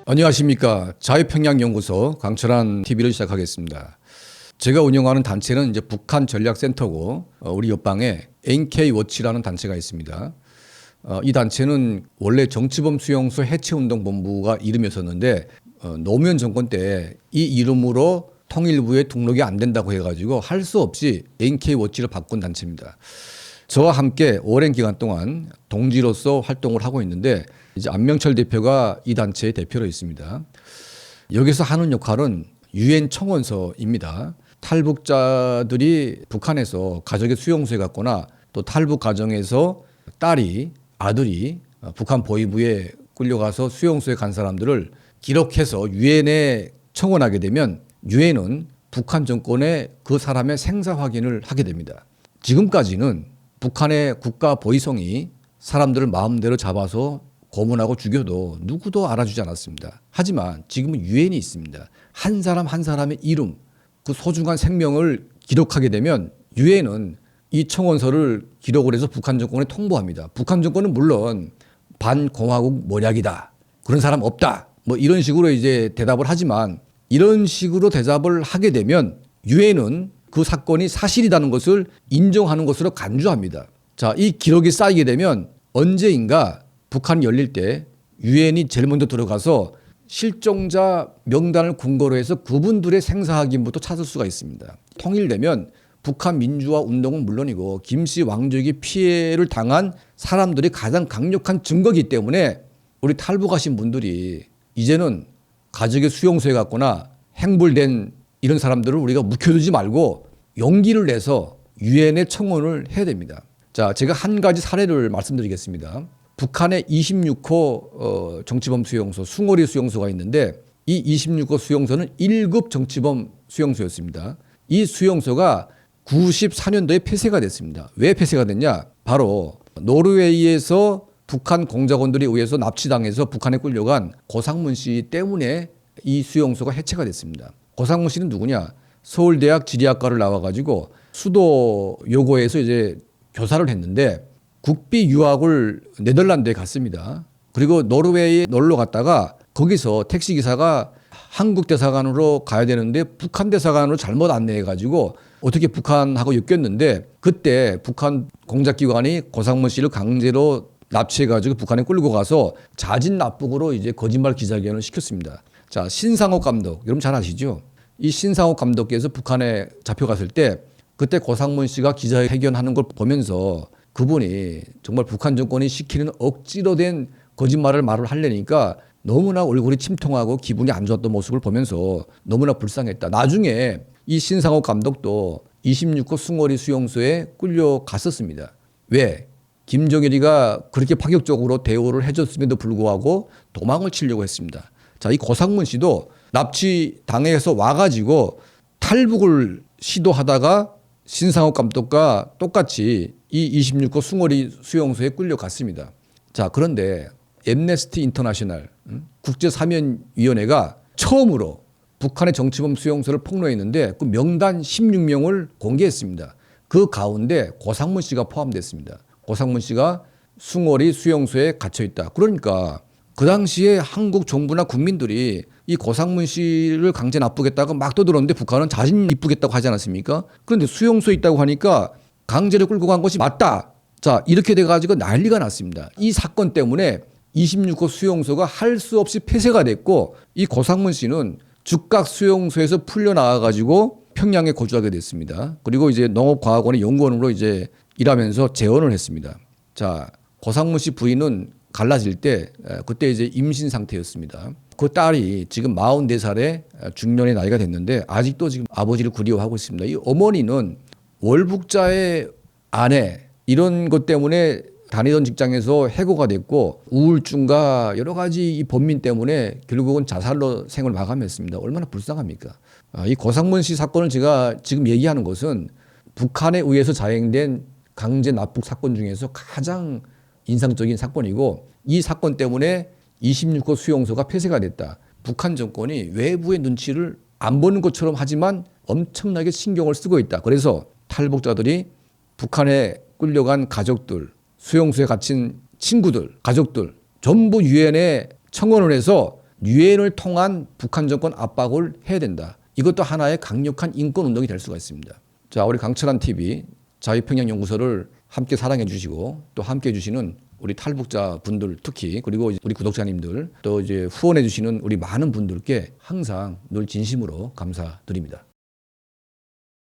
안녕하십니까. 자유평양연구소 강철한 TV를 시작하겠습니다. 제가 운영하는 단체는 이제 북한 전략센터고 우리 옆방에 NK워치라는 단체가 있습니다. 이 단체는 원래 정치범 수용소 해체운동본부가 이름이었었는데 노무현 정권 때 이 이름으로 통일부에 등록이 안 된다고 해가지고 할 수 없이 NK워치를 바꾼 단체입니다. 저와 함께 오랜 기간 동안 동지로서 활동을 하고 있는데 이제 안명철 대표가 이 단체의 대표로 있습니다. 여기서 하는 역할은 유엔 청원서입니다. 탈북자들이 북한에서 가족의 수용소에 갔거나 또 탈북 가정에서 딸이 아들이 북한 보위부에 끌려가서 수용소에 간 사람들을 기록해서 유엔에 청원하게 되면 유엔은 북한 정권의 그 사람의 생사 확인을 하게 됩니다. 지금까지는 북한의 국가 보위성이 사람들을 마음대로 잡아서 고문하고 죽여도 누구도 알아주지 않았습니다. 하지만 지금은 유엔이 있습니다. 한 사람 한 사람의 이름, 그 소중한 생명을 기록하게 되면 유엔은 이 청원서를 기록을 해서 북한 정권에 통보합니다. 북한 정권은 물론 반공화국 모략이다, 그런 사람 없다, 뭐 이런 식으로 이제 대답을 하지만 이런 식으로 대답을 하게 되면 유엔은 그 사건이 사실이라는 것을 인정하는 것으로 간주합니다. 자, 이 기록이 쌓이게 되면 언제인가 북한이 열릴 때 유엔이 제일 먼저 들어가서 실종자 명단을 근거로 해서 그분들의 생사 확인부터 찾을 수가 있습니다. 통일되면 북한 민주화 운동은 물론이고 김씨 왕족이 피해를 당한 사람들이 가장 강력한 증거이기 때문에 우리 탈북하신 분들이 이제는 가족의 수용소에 갔거나 행불된 이런 사람들을 우리가 묵혀두지 말고 용기를 내서 유엔에 청원을 해야 됩니다. 자, 제가 한 가지 사례를 말씀드리겠습니다. 북한의 26호 정치범 수용소, 숭어리 수용소가 있는데 이 26호 수용소는 1급 정치범 수용소였습니다. 이 수용소가 94년도에 폐쇄가 됐습니다. 왜 폐쇄가 됐냐? 바로 노르웨이에서 북한 공작원들에 의해서 납치당해서 북한에 끌려간 고상문 씨 때문에 이 수용소가 해체가 됐습니다. 고상문 씨는 누구냐? 서울대학 지리학과를 나와가지고 수도 요고에서 이제 교사를 했는데 국비 유학을 네덜란드에 갔습니다. 그리고 노르웨이에 놀러 갔다가 거기서 택시기사가 한국 대사관으로 가야 되는데 북한 대사관으로 잘못 안내해가지고 어떻게 북한하고 엮였는데 그때 북한 공작기관이 고상문 씨를 강제로 납치해가지고 북한에 끌고 가서 자진납북으로 이제 거짓말 기자회견을 시켰습니다. 자, 신상옥 감독, 여러분 잘 아시죠? 이 신상옥 감독께서 북한에 잡혀갔을 때 그때 고상문 씨가 기자회견하는 걸 보면서 그분이 정말 북한 정권이 시키는 억지로 된 거짓말을 말을 하려니까 너무나 얼굴이 침통하고 기분이 안 좋았던 모습을 보면서 너무나 불쌍했다. 나중에 이 신상옥 감독도 26호 숭어리 수용소에 끌려갔었습니다. 왜? 김정일이가 그렇게 파격적으로 대우를 해줬음에도 불구하고 도망을 치려고 했습니다. 자, 이 고상문 씨도 납치 당해서 와가지고 탈북을 시도하다가 신상옥 감독과 똑같이 이 26호 숭어리 수용소에 끌려갔습니다. 자, 그런데 앰네스티 인터내셔널 국제사면위원회가 처음으로 북한의 정치범 수용소를 폭로했는데 그 명단 16명을 공개했습니다. 그 가운데 고상문 씨가 포함됐습니다. 고상문 씨가 숭어리 수용소에 갇혀 있다. 그러니까 그 당시에 한국 정부나 국민들이 이 고상문 씨를 강제 납북했다가 막 떠들었는데 북한은 자진 입북했다고 하지 않았습니까? 그런데 수용소에 있다고 하니까 강제로 끌고 간 것이 맞다. 자, 이렇게 돼가지고 난리가 났습니다. 이 사건 때문에 26호 수용소가 할 수 없이 폐쇄가 됐고 이 고상문 씨는 즉각 수용소에서 풀려나와가지고 평양에 거주하게 됐습니다. 그리고 이제 농업과학원의 연구원으로 이제 일하면서 재혼을 했습니다. 자, 고상문 씨 부인은 갈라질 때 그때 이제 임신 상태였습니다. 그 딸이 지금 44살의 중년의 나이가 됐는데 아직도 지금 아버지를 그리워하고 있습니다. 이 어머니는 월북자의 아내 이런 것 때문에 다니던 직장에서 해고가 됐고 우울증과 여러 가지 이 범민 때문에 결국은 자살로 생을 마감했습니다. 얼마나 불쌍합니까? 이 고상문 씨 사건을 제가 지금 얘기하는 것은 북한에 의해서 자행된 강제 납북 사건 중에서 가장 인상적인 사건이고 이 사건 때문에 26호 수용소가 폐쇄가 됐다. 북한 정권이 외부의 눈치를 안 보는 것처럼 하지만 엄청나게 신경을 쓰고 있다. 그래서 탈북자들이 북한에 끌려간 가족들, 수용소에 갇힌 친구들, 가족들 전부 유엔에 청원을 해서 유엔을 통한 북한 정권 압박을 해야 된다. 이것도 하나의 강력한 인권 운동이 될 수가 있습니다. 자, 우리 강철한 TV 자유평양 연구소를 함께 사랑해 주시고 또 함께 해 주시는 우리 탈북자 분들 특히 그리고 우리 구독자님들 또 이제 후원해 주시는 우리 많은 분들께 항상 늘 진심으로 감사드립니다.